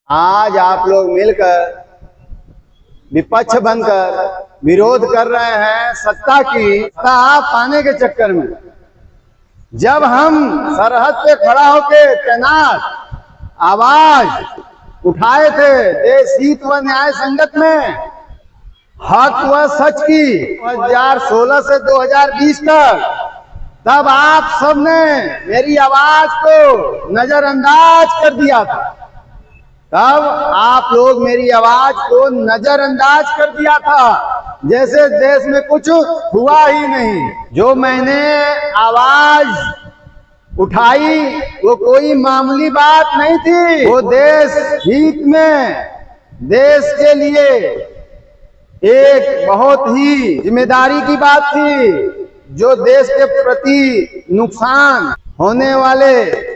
आज आप लोग मिलकर विपक्ष बनकर विरोध कर रहे हैं सत्ता की सत्ता पाने के चक्कर में। जब हम सरहद पे खड़ा होके तैनात आवाज उठाए थे देश हित व न्याय संगत में, हक व सच की 2016 से 2020 तक, तब आप सबने मेरी आवाज को नजरअंदाज कर दिया था। तब आप लोग मेरी आवाज को नजरअंदाज कर दिया था, जैसे देश में कुछ हुआ ही नहीं। जो मैंने आवाज उठाई वो कोई मामूली बात नहीं थी, वो देश हित में, देश के लिए एक बहुत ही जिम्मेदारी की बात थी। जो देश के प्रति नुकसान होने वाले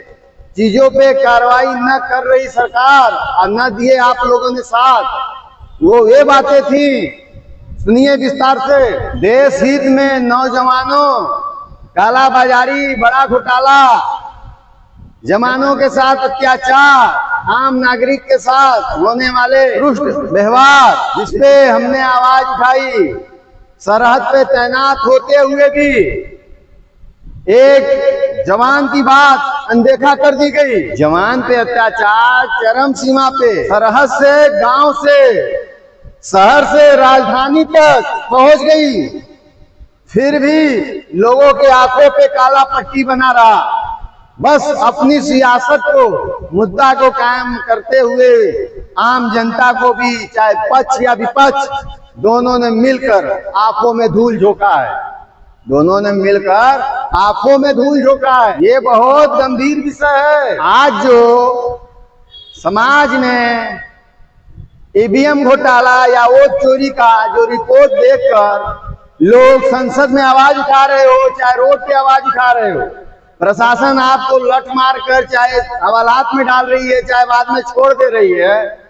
चीजों पे कार्रवाई न कर रही सरकार और न दिए आप लोगों ने साथ, वो ये बातें थी। सुनिए विस्तार से। देश हित में नौजवानों, काला बाजारी, बड़ा घोटाला, जवानों के साथ अत्याचार, आम नागरिक के साथ होने वाले दुष्ट व्यवहार, जिसपे हमने आवाज उठाई। सरहद पे तैनात होते हुए भी एक जवान की बात अनदेखा कर दी गई। जवान पे अत्याचार चरम सीमा पे, सरहद से, गांव से, शहर से राजधानी तक पहुंच गई। फिर भी लोगों के आंखों पे काला पट्टी बना रहा। बस अपनी सियासत को, मुद्दा को कायम करते हुए आम जनता को भी, चाहे पक्ष या विपक्ष, दोनों ने मिलकर आंखों में धूल झोंका है। दोनों ने मिलकर आंखों में धूल झोंका है। ये बहुत गंभीर विषय है। आज जो समाज में ईवीएम घोटाला या वोट चोरी का जो रिपोर्ट देखकर लोग संसद में आवाज उठा रहे हो, चाहे रोड पे आवाज उठा रहे हो, प्रशासन आपको लठ मार कर चाहे हवालात में डाल रही है, चाहे बाद में छोड़ दे रही है,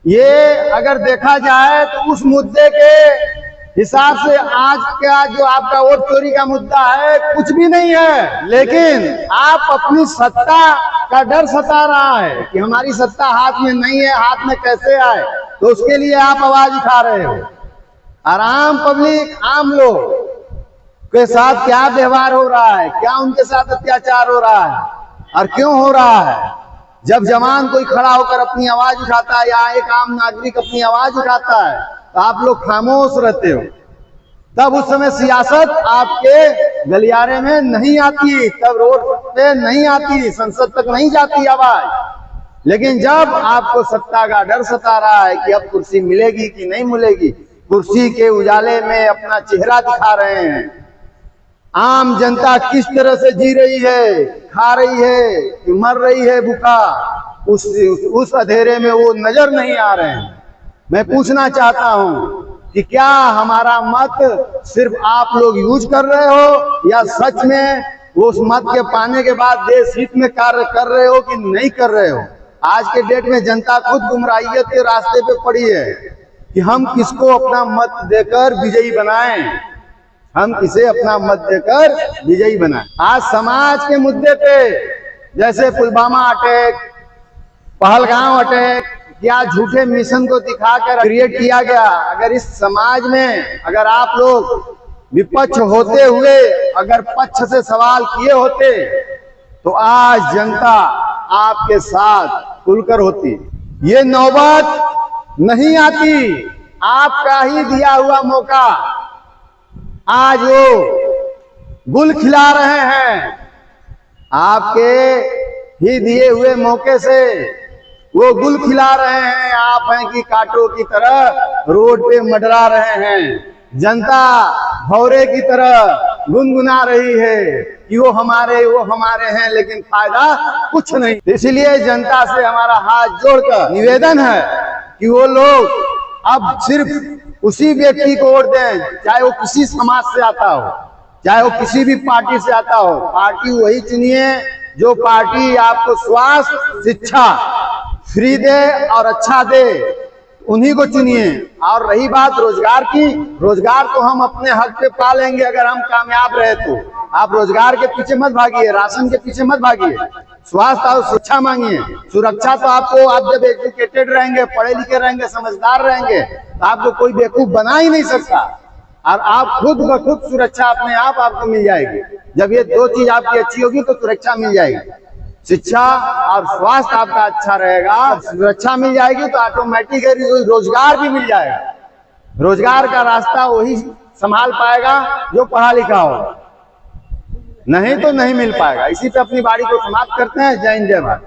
ये अगर देखा जाए तो उस मुद्दे के हिसाब से आज का जो आपका वोट चोरी का मुद्दा है कुछ भी नहीं है। लेकिन आप अपनी सत्ता का डर सता रहा है कि हमारी सत्ता हाथ में नहीं है, हाथ में कैसे आए, तो उसके लिए आप आवाज उठा रहे हो। और आम पब्लिक, आम लोग के साथ क्या व्यवहार हो रहा है, क्या उनके साथ अत्याचार हो रहा है और क्यों हो रहा है। जब जवान कोई खड़ा होकर अपनी आवाज उठाता है या एक आम नागरिक अपनी आवाज उठाता है तो आप लोग खामोश रहते हो। तब उस समय सियासत आपके गलियारे में नहीं आती, तब रोड पे नहीं आती, संसद तक नहीं जाती आवाज। लेकिन जब आपको सत्ता का डर सता रहा है कि अब कुर्सी मिलेगी कि नहीं मिलेगी, कुर्सी के उजाले में अपना चेहरा दिखा रहे हैं। आम जनता किस तरह से जी रही है, खा रही है, मर रही है भूखा, उस अंधेरे में वो नजर नहीं आ रहे हैं। मैं पूछना चाहता हूं कि क्या हमारा मत सिर्फ आप लोग यूज कर रहे हो या सच में वो उस मत के पाने के बाद देश हित में कार्य कर रहे हो कि नहीं कर रहे हो। आज के डेट में जनता खुद गुमराहियत के रास्ते पे पड़ी है कि हम किसको अपना मत देकर विजयी बनाएं, हम किसे अपना मत देकर विजयी बनाएं। आज समाज के मुद्दे पे, जैसे पुलवामा अटैक, पहलगाम अटैक, क्या झूठे मिशन को दिखाकर क्रिएट किया गया। अगर इस समाज में अगर आप लोग विपक्ष होते हुए अगर पक्ष से सवाल किए होते तो आज जनता आपके साथ खुलकर होती। ये नौबत नहीं आती। आपका ही दिया हुआ मौका, आज वो गुल खिला रहे हैं। आपके ही दिए हुए मौके से वो गुल खिला रहे हैं। आप हैं कि कांटों की तरह रोड पे मंडरा रहे हैं। जनता भौरे की तरह गुनगुना रही है कि वो हमारे हैं, लेकिन फायदा कुछ नहीं। इसलिए जनता से हमारा हाथ जोड़कर निवेदन है कि वो लोग अब सिर्फ उसी व्यक्ति को वोट दें, चाहे वो किसी समाज से आता हो, चाहे वो किसी भी पार्टी से आता हो। पार्टी वही चुनिए जो पार्टी आपको स्वास्थ्य, शिक्षा फ्री दे और अच्छा दे, उन्हीं को चुनिए। और रही बात रोजगार की, रोजगार तो हम अपने हक पे पा लेंगे अगर हम कामयाब रहे तो। आप रोजगार के पीछे मत भागिए, राशन के पीछे मत भागिए, स्वास्थ्य और शिक्षा मांगिए। सुरक्षा तो आपको, आप जब एजुकेटेड रहेंगे, पढ़े लिखे रहेंगे, समझदार रहेंगे, तो आपको कोई बेवकूफ बना ही नहीं सकता। और आप खुद ब खुद सुरक्षा अपने आप आपको मिल जाएगी। जब ये दो चीज आपकी अच्छी होगी तो सुरक्षा मिल जाएगी। शिक्षा और स्वास्थ्य आपका अच्छा रहेगा, सुरक्षा मिल जाएगी, तो ऑटोमेटिकली रोजगार भी मिल जाएगा। रोजगार का रास्ता वही संभाल पाएगा जो पढ़ा लिखा हो, नहीं तो नहीं मिल पाएगा। इसी पे अपनी बारी को समाप्त करते हैं। जय हिंद, जय भारत।